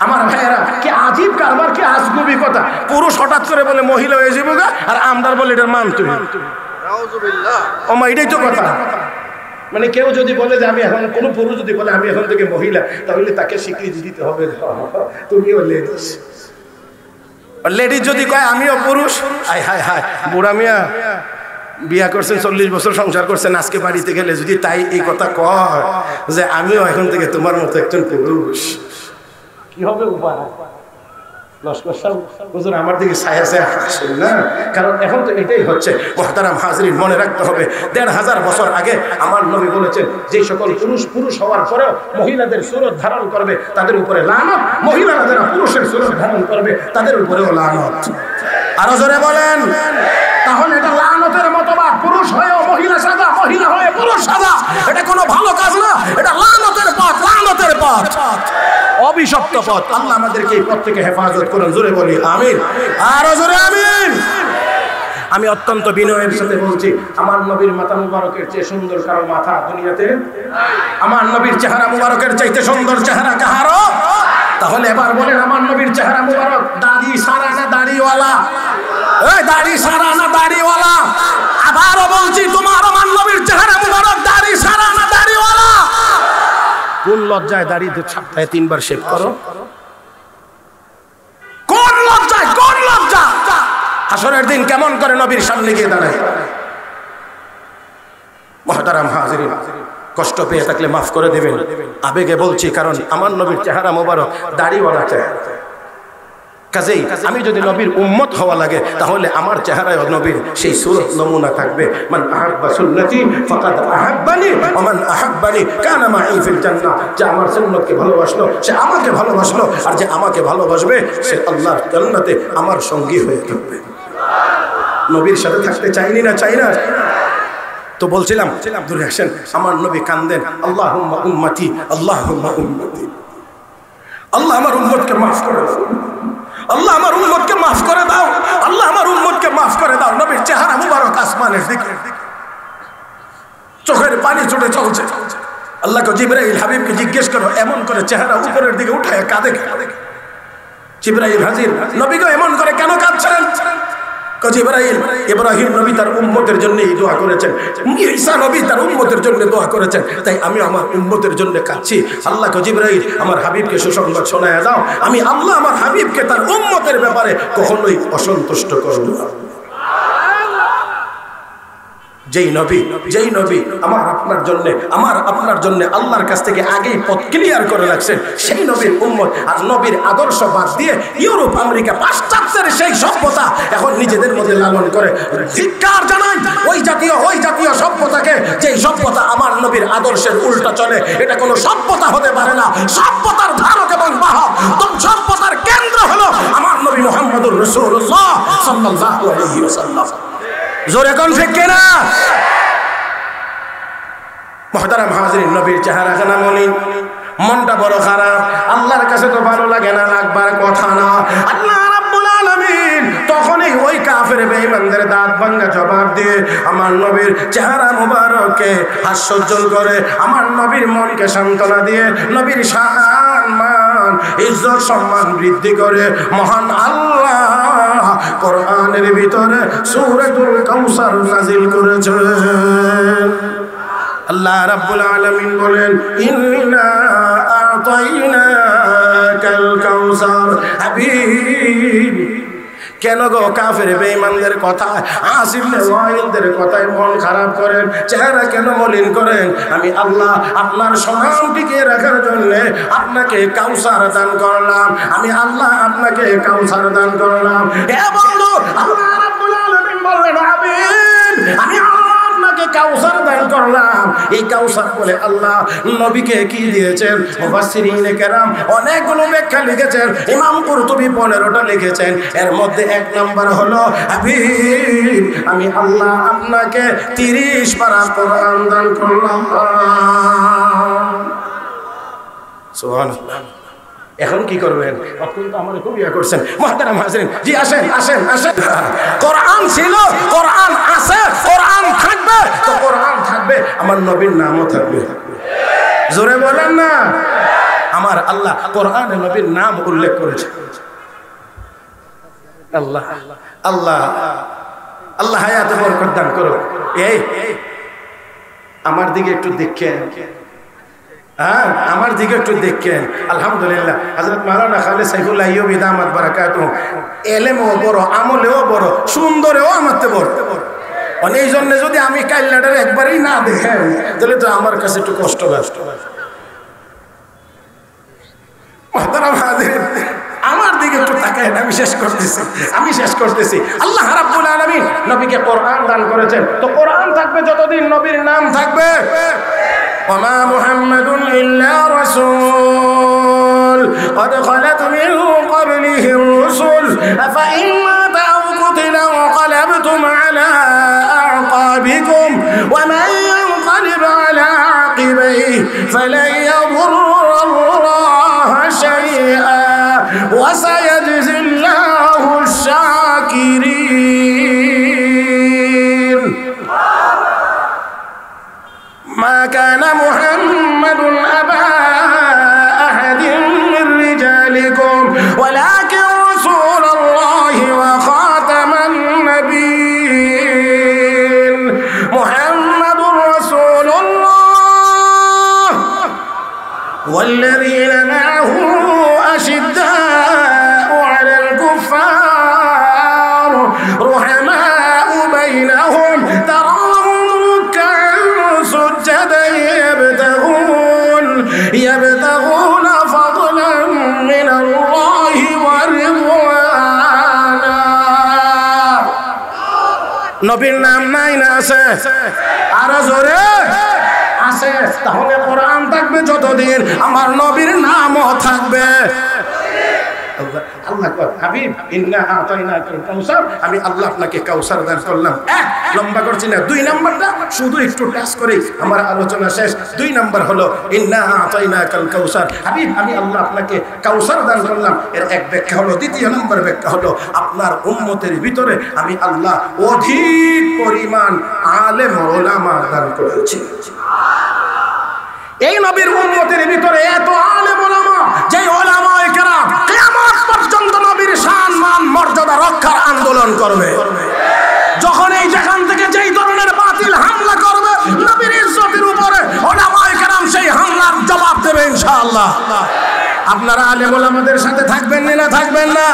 আমার ভাইয়েরা, কি আজীব কারবার, কি আজগুবি কথা। পুরুষ হঠাৎ করে বলে মহিলা হয়ে যাবো গা, আর আমদার বলে এটার মান তুমি। ও মা, এটাই তো কথা। মানে কেউ যদি বলে যে আমি এখন, কোনো পুরুষ যদি বলে আমি এখন থেকে মহিলা, তাহলে তাকে স্বীকৃতি দিতে হবে, তুমিও লেডিস। লেডিস যদি কয় আমিও পুরুষ, আয় হায় হায়, বুড়া মিয়া বিয়া করছেন, 40 বছর সংসার করছেন, আজকে বাড়িতে গেলে যদি তাই এই কথা কয় যে আমিও এখন থেকে তোমার মতো একজন পুরুষ, কি হবে উপায়? আমার দিকে ছায়া ছায়া আসেন না, কারণ এখন তো এটাই হচ্ছে। মুহতারাম হাজরিন, মনে রাখতে হবে 1500 বছর আগে আমার নবী বলেছেন, যে সকল পুরুষ হওয়ার পরেও মহিলাদের সুরত ধারণ করবে তাদের উপরে লানত, মহিলারা যারা পুরুষের সুরত ধারণ করবে তাদের উপরেও লানত। আরো জোরে বলেন। তাহলে এটা লানতের মতবাদ, পুরুষ হয়েও মহিলা সাজা, মহিলা হয়ে পুরুষ সাজা, এটা কোনো ভালো কাজ না, এটা লানতের পথ, লানতের পথ, অভিশপ্ত পথ। আল্লাহ আমাদেরকে এই পথ থেকে হেফাজত করুন, জোরে বলি আমিন, আরো জোরে আমিন। আমি অত্যন্ত বিনয়ের সাথে বলছি, আমার নবীর মাথা মুবারকের চেয়ে সুন্দর কারো মাথা দুনিয়াতে? আমার নবীর চেহারা মুবারকের চাইতে সুন্দর চেহারা কাহারও? তাহলে এবার বলেন, আমার নবীর চেহারা মুবারক দাড়ি সারা না দাড়িওয়ালা? এই দাড়ি সারা না দাড়িওয়ালা? আবারও বলছি, তোমার আমার নবীর চেহারা মুবারক দাড়ি সারা না দাড়িওয়ালা? কোন লজ্জায় দাড়ি সপ্তাহে 3 বার শেভ করো? কোন লজ্জায়? কোন লজ্জা? হাসরের দিন কেমন করে নবীর সামনে গিয়ে দাঁড়ায়? মুহতারাম হাজিরিন, কষ্ট পেয়ে থাকলে মাফ করে দেবেন, আবেগে বলছি, কারণ আমার নবীর চেহারা মোবারক দাড়িওয়ালা চেহারা। কাজেই আমি যদি নবীর উম্মত হওয়া লাগে, তাহলে আমার চেহারায় নবীর সেই সুরত নমুনা থাকবে। মান আহাব্বা সুন্নতি ফাকাদ আহাব্বানি ওয়া মান আহাব্বানি কানা মাই ফিল জান্নাহ। যে আমার সুন্নতকে ভালোবাসলো সে আমাকে ভালোবাসলো, আর যে আমাকে ভালোবাসবে সে আল্লাহর জান্নাতে আমার সঙ্গী হয়ে থাকবে। নবীর সাথে থাকতে চাইনি না? চাই না? তো বলছিলাম, দূরে আসেন, আমার নবী কান্দেন, আল্লাহুম্মা উম্মতি, আল্লাহুম্মা উম্মতি, আল্লাহ আমার উম্মতকে মাফ করে দাও, আল্লাহ আমার উম্মতকে মাফ করে দাও, আল্লাহ আমার উম্মতকে মাফ করে দাও। নবীর চেহারা মুবারক আসমানের দিকে, চোখের পানি ছুটে চলছে। আল্লাহকে জিবরাইল হাবিবকে জিজ্ঞেস করো, এমন করে চেহারা উপরের দিকে উঠায় কাঁদে। জিবরাইল হাজির, নবীকে এমন করে কেন কাঁদছেন? জিবরাইল, ইব্রাহিম নবী তার উম্মতের জন্য দোয়া করেছেন, ঈসা নবী তার উম্মতের জন্য দোয়া করেছেন, তাই আমি আমার উম্মতের জন্য কাঁদছি। আল্লাহ জিবরাইল, আমার হাবিবকে সুসংবাদ শোনায় দাও, আমি আল্লাহ আমার হাবিবকে তার উম্মতের ব্যাপারে কখনোই অসন্তুষ্ট করব না। যেই নবী আমার আপনার জন্য আল্লাহর কাছ থেকে আগেই পথ ক্লিয়ার করে রাখছেন, সেই নবীর উম্মত আর নবীর আদর্শ বাদ দিয়ে ইউরোপ, আমেরিকা, পাশ্চাত্যের সেই সভ্যতা এখন নিজেদের মধ্যে লালন করে। ধিক্কার জানাই ওই জাতীয় সভ্যতাকে, যেই সভ্যতা আমার নবীর আদর্শের উল্টা চলে। এটা কোনো সভ্যতা হতে পারে না। সভ্যতার ধারক এবং বাহক, সভ্যতার কেন্দ্র হলো আমার নবী মুহাম্মদুর রাসূলুল্লাহ সাল্লাল্লাহু আলাইহি ওয়াসাল্লাম। জোরে কোন ঠিক কিনা? মুহতারাম হাজিরিন, নবীর চেহারা খানা মলিন, মনটা বড় খারাপ, আল্লাহর কাছে তো ভালো লাগে না, লাগবার কথা না। আল্লাহ রাব্বুল আলামিন তখনই ওই কাফের বেঈমানদের দাঁত ভাঙা জবাব দিয়ে আমার নবীর চেহারা মুবারককে হাস্যোজ্জ্বল করে, আমার নবীর মনকে সান্ত্বনা দিয়ে, নবীর শান মান ইজ্জত সম্মান বৃদ্ধি করে মহান আল্লাহ কোরআনের ভিতরে সূরাতুল কাউসার নাযিল করেছেন। আল্লাহ রাব্বুল আলামিন বলেন, ইন্না আ'তাইনাকাল কাউসার। হাবিব, কেন গো কাফের বেঈমানদের কথা, আসিফে ওয়াইলদের কথায় মন খারাপ করেন, চেহারা কেন মলিন করেন? আমি আল্লাহ আপনার সম্মান টিকিয়ে রাখার জন্য আপনাকে কাউসার দান করলাম, আমি আল্লাহ আপনাকে কাউসার দান করলাম। হে বন্ধু, আল্লাহ রাব্বুল আলামিন বললেন, হাবিব, আমি কাউসার দান করলাম। এই কাউসার বলে আল্লাহ নবীকে কি দিয়েছেন? মুফাসসিরিনে কেরাম অনেকগুলো ব্যাখ্যা লিখেছেন। ইমাম কুরতুবী 15টা লিখেছেন। এর মধ্যে 1 নাম্বার হলো, হাবিব, আমি আল্লাহ আপনাকে 30 পারা কোরআন দান করলাম। সুবহানাল্লাহ। এখন কি করবেন? অত্যন্ত আমাদের খুব ইয়া করছেন। মুহতারাম হাজিরিন, জি আসেন আসেন আসেন। কোরআন ছিল, কোরআন আছে, কোরআন থাকবে, তো কোরআন থাকবে, আমার নবীর নামও থাকবে। জোরে বলেন না? আমার আল্লাহ কোরআনে নবীর নাম উল্লেখ করেছে। আল্লাহ আল্লাহ আল্লাহ হায়াতে বরকত দান করো। এই আমার দিকে একটু দেখেন, হ্যাঁ আমার দিকে একটু দেখেন। আলহামদুলিল্লাহ, হযরত মাওলানা খালেদ সাইফুল্লাহ আইয়ুবী দামাত বারাকাতুহু এলেমও বড়, আমলেও বড়, সুন্দরেও আমাতে বড়। এই জন্য যদি আমি কাইল্লাটার একবারই না দেখেন, তাহলে তো আমার কাছে একটু কষ্ট ব্যস্ত। মুহতারাম হাজিরিন, আমার দিকে একটু তাকায়, আমি শেষ করতেছি। আল্লাহ রাব্বুল আলামিন নবীকে কোরআন দান করেছেন, তো কোরআন থাকবে যতদিন নবীর নাম থাকবে। ওমা মুহাম্মাদুন ইল্লা রাসূল قد خلت من قبله الرسل أفإن مات أو قتل انقلبتم على أعقابكم ومن ينقلب على عقبيه فلن يضر الله شيئا وسيجزي الله الشاكرين. মা কানা মুহাম্মাদুন আবা আহাদিন মির রিজালিকুম ওয়ালাকিন রাসূলুল্লাহি ওয়া খাতামান নাবিয়্যিন। মুহাম্মাদুর রাসূলুল্লাহ ওয়াল্লাযীনা মা'হু আশিদ্দাউ আলাল কুফফার রুহামাউ বাইনাহুম তারাহুম রুক'আন সুজ্জাদান يبتغون فضلا من الله ورضوانا। নবীর নাম নাই না আছে? আর জোরে আছে। তাহলে কোরআন থাকবে যতদিন আমার নবীর নামও থাকবে। আল্লাহ কয় হাবিব ইন্না আতাইনাকাল কাউসার, আমি আল্লাহ আপনাকে কাউসার দান করলাম। লম্বা করছি না। 2 নাম্বারটা শুধু একটু টাচ করে আমার আলোচনা শেষ। 2 নাম্বার হলো ইন্না আতাইনাকাল কাউসার, হাবিব আমি আল্লাহ আপনাকে কাউসার দান করলাম। এর এক ব্যাখ্যা হলো, দ্বিতীয় নম্বর ব্যাখ্যা হলো আপনার উম্মতের ভিতরে আমি আল্লাহ অধিক পরিমাণ আলেম ওলামা দান করেছি। এই নবীর উম্মতের ভিতরে এত আলেম ওলামা, যে ওলামায়ে কেরাম কিয়ামত পর্যন্ত নবীর শান মান মর্যাদা রক্ষার আন্দোলন করবে। যখন এই যেখান থেকে যেই ধরনের বাতিল হামলা করবে নবীর ইজ্জতের উপরে, ওলামায়ে কেরাম সেই হামলার জবাব দেবে ইনশাআল্লাহ। আপনারা আলেম ওলামাদের সাথে থাকবেন না থাকবেন না?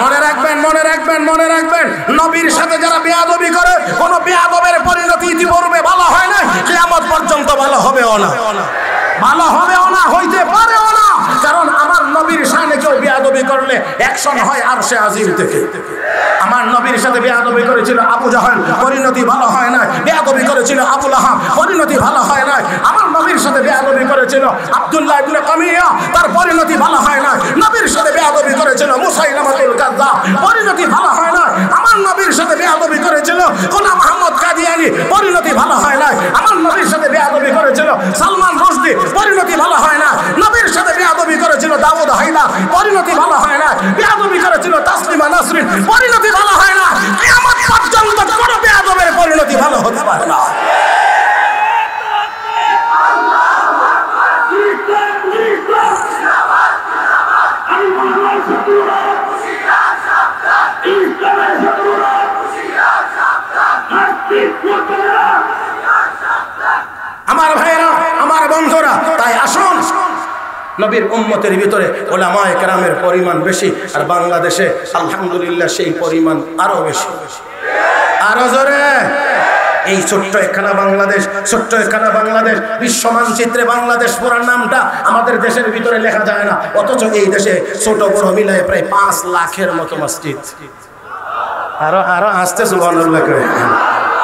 মনে রাখবেন, মনে রাখবেন, মনে রাখবেন, নবীর সাথে যারা বেয়াদবি করে কোন বেয়াদবের পরিণতি ইতিপূর্বে ভালো হয় না, কিয়ামত পর্যন্ত ভালো হবেও না, ভালো হবেও না, হইতে পারেও না। কারণ আমার নবীর শানে কেউ বেয়াদবি করলে অ্যাকশন হয় আরশে আজিম থেকে। আমার নবীর সাথে বেয়াদবি করেছিল আবু জাহেল, পরিণতি ভালো হয় না। বেয়াদবি করেছিল আবু লাহাব, পরিণতি ভালো হয় না। আমার নবীর সাথে বেয়াদবি করেছিল আব্দুল্লাহ ইবনে কামিয়া, তার পরিণতি ভালো হয় না। নবীর সাথে বেয়াদবি করেছিল মুসাইলামাতুল কাযযাব, পরিণতি ভালো হয় না। আমার নবীর সাথে বেয়াদবি করেছিল গোলাম আহমদ কাদিয়ানী, পরিণতি ভালো হয় না। আমার নবীর সাথে বেয়াদবি করেছিল সালমান রুশদি, পরিণতি ভালো হয় না। নবীর সাথে বেয়াদবি করেছিল দাউদ হাইদা, পরিণতি ভালো হয় না। বেয়াদবি করেছিল তাসলিমা নাসরিন, পরিণতি ভালো হয় না। কিয়ামত পর্যন্ত কোন বেয়াদবের পরিণতি ভালো হতে পারে না। আমার ভাইরা, আমার বন্ধুরা, তাই আসুন নবীর উম্মতের ভিতরে ওলামায়ে কেরামের পরিমাণ বেশি, আর বাংলাদেশে আলহামদুলিল্লাহ সেই পরিমাণ আরো বেশি। আরো জোরে। এই ছোট্ট একখানা বাংলাদেশ, ছোট্ট একখানা বাংলাদেশ, বিশ্ব মানচিত্রে বাংলাদেশ পুরার নামটা আমাদের দেশের ভিতরে লেখা যায় না, অথচ এই দেশে ছোট বড় মিলায় প্রায় 5 লাখের মতো মসজিদ। আরো আরো আসতে সুবহানাল্লাহ করে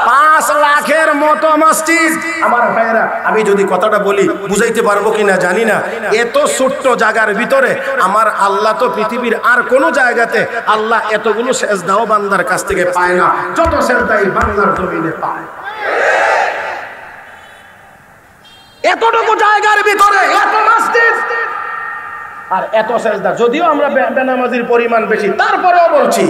5 লাখের মতো মসজিদ। আমার ভাইয়েরা, আমি যদি কথাটা বলি বুঝাইতে পারবো কিনা জানি না। এত ছোট্ট জায়গার ভিতরে আমার আল্লাহ তো পৃথিবীর আর কোন জায়গাতে আল্লাহ এতগুলো সেজদাও বান্দার কাছ থেকে পায় না, যত সেজদাই বাংলার জমিনে পায়। এতটুকু জায়গার ভিতরে এত মসজিদ আর এত সেজদা। যদিও আমরা বেনামাজির পরিমাণ বেশি, তারপরেও বলছি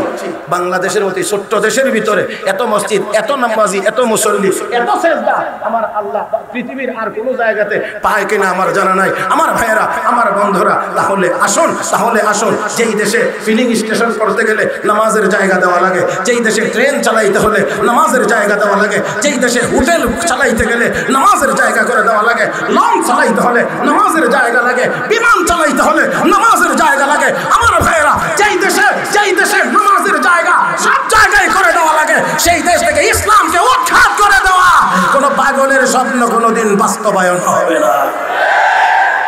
বাংলাদেশের মতো ছোট্ট দেশের ভিতরে এত মসজিদ, এত নামাজি, এত মুসল্লি, এত সেজদা আমার আল্লাহ পৃথিবীর আর কোনো জায়গাতে পায় কিনা আমার জানা নাই। আমার ভাইয়েরা, আমার বন্ধুরা, তাহলে আসুন যেই দেশে ফিলিং স্টেশন করতে গেলে নামাজের জায়গা দেওয়া লাগে, যেই দেশে ট্রেন চালাইতে হলে নামাজের জায়গা দেওয়া লাগে, যেই দেশে হোটেল চালাইতে গেলে নামাজের জায়গা করে দেওয়া লাগে, লঞ্চ চালাইতে হলে নামাজের জায়গা লাগে, বিমান চালাইতে হলে নামাজের জায়গা লাগে। আমার ভাইয়েরা, যেই দেশে নামাজের জায়গা সব জায়গায় করে দেওয়া লাগে, সেই দেশ থেকে ইসলামকে উৎখাত করে দেওয়া কোন পাগলের স্বপ্ন কোনদিন বাস্তবায়ন হবে না।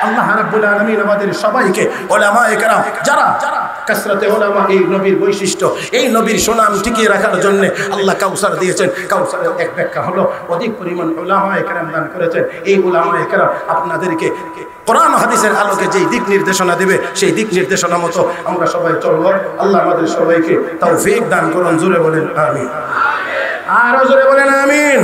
আল্লাহ রাব্বুল আলামিন আমাদের সবাইকে উলামায়ে কেরাম যারা কাসরাতে উলামা, এই নবীর বৈশিষ্ট্য, এই নবীর সুনাম টিকিয়ে রাখার জন্য আল্লাহ কাউসার দিয়েছেন। কাউসারের এক ব্যাখ্যা হলো অধিক পরিমাণ উলামায়ে কেরাম দান করেছেন। এই উলামায়ে কেরাম আপনাদেরকে কোরআন হাদিসের আলোকে যেই দিক নির্দেশনা দেবে সেই দিক নির্দেশনা মতো আমরা সবাই চলব। আল্লাহ আমাদের সবাইকে তৌফিক দান করুন। জোরে বলেন আমিন। আরো জোরে বলেন আমিন।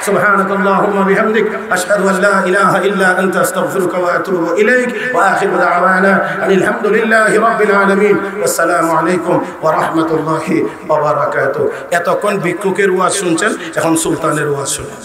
سبحانك اللهم وبحمدك أشهد أن لا إله إلا أنت أستغفرك وأتوب إليك وآخر دعوانا أن الحمد لله رب العالمين والسلام عليكم ورحمة الله وبركاته। এতক্ষণ ভিক্ষুকের ওয়াজ শুনছেন, এখন সুলতানের ওয়াজ শুনুন।